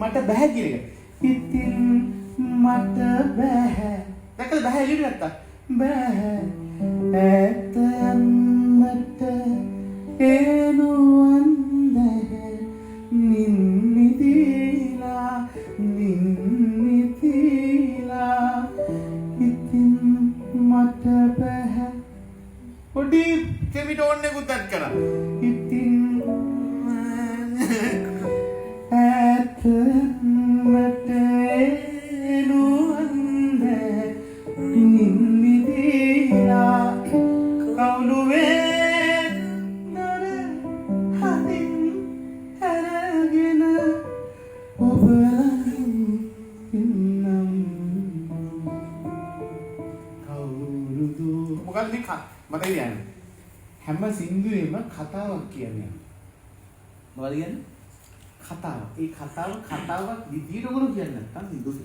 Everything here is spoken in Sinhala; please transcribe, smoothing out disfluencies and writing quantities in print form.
මට බෑ කියන එක. ඉතින් මට බෑ. දැකලා බෑ එළියට ගත්තා. බෑ. ඇත යන්නට එනුවන්ද නින්නිදීලා ඉතින් මට බෑ. පොඩි කෙමිටෝන් එකකුත් අත් කරා. ඉතින් ඇත යන්නට එනුවන්ද නින්නිදීලා කවුළුවේ නර හදින් හැරගෙන ඔබලන් ඉන්නම් කවුරුදු මොකක්ද මේ මට කියන්නේ හැම සින්දුවෙම කතාවක් කියන්නේ මොකද කියන්නේ කතාවක් ඒ කතාවක් විදියට උගල කියන්නේ නැත්තම් සින්දුව